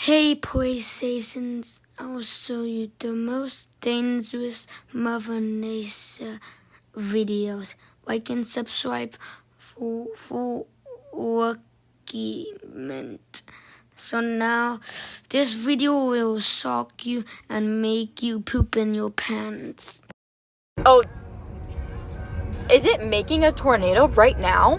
Hey PlayStations, I'll show you the most dangerous Mother Nature videos. Like and subscribe for argument. So now, this video will shock you and make you poop in your pants. Oh, is it making a tornado right now?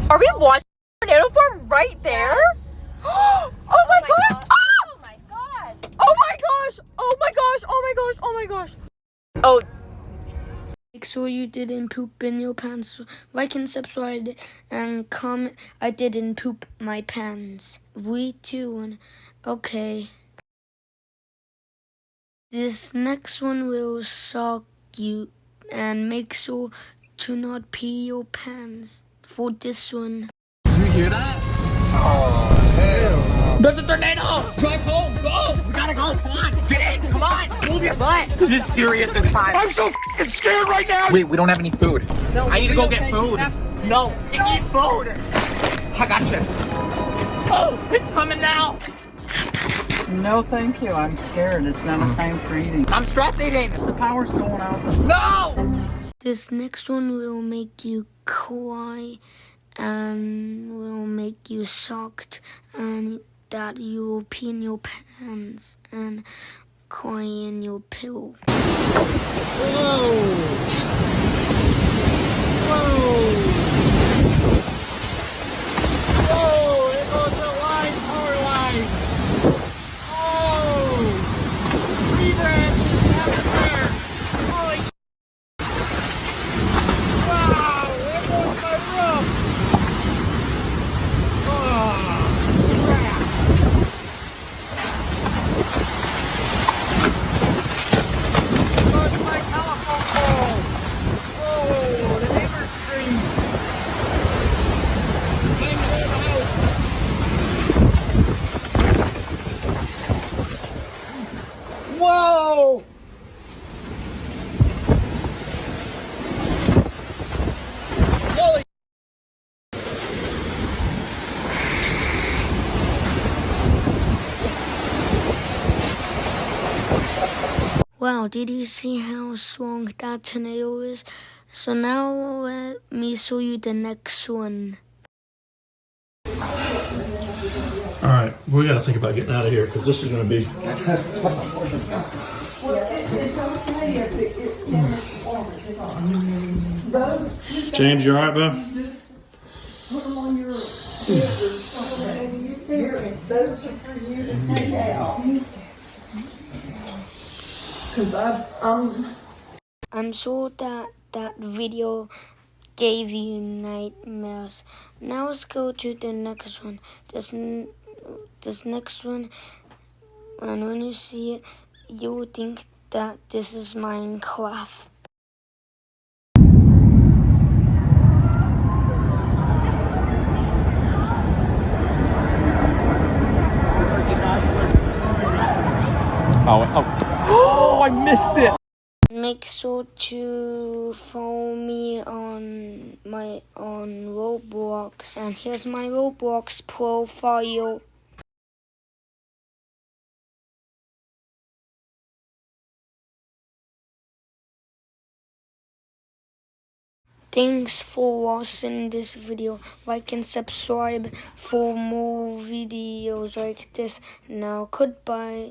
Are we watching a tornado form right there? Yes. Oh my gosh! God. Ah! Oh my god! Oh my gosh! Oh my gosh! Oh my gosh! Oh my gosh! Oh, Make sure you didn't poop in your pants. Like and subscribe and comment. I didn't poop my pants. 3, 2, 1. Okay. This next one will shock you, and make sure to not pee your pants for this one. Did you hear that? Oh, hell no. There's a tornado! Drive home! Go! We gotta go! Come on! Get in! Come on! Move your butt! This is serious this time. I'm so f***ing scared right now! Wait, we don't have any food. No, I need to go we get don't food. have- No, I need food! I got you. Oh, it's coming now! No, thank you. I'm scared. It's not a time for eating. I'm stress eating! The power's going out. No! This next one will make you cry and will make you shocked and that you will pee in your pants and cry in your pillow. Whoa! Whoa! Whoa! There goes the line, power line! Oh! Tree branches down there! Holy sh**! Wow! There goes my roof! Oh! Crap! There goes my telephone pole! Whoa! The neighbor's tree! Came to the house! Whoa! Holy! Wow, did you see how strong that tornado is? So now let me show you the next one. All right, we got to think about getting out of here because this is going to be. James, you all right, bud? I'm sure that video gave you nightmares. Now let's go to the next one. This next one, and when you see it, you will think that this is Minecraft. Oh, I missed it! Make sure to follow me on Roblox, and here's my Roblox profile. Thanks for watching this video. Like and subscribe for more videos like this. Now, goodbye.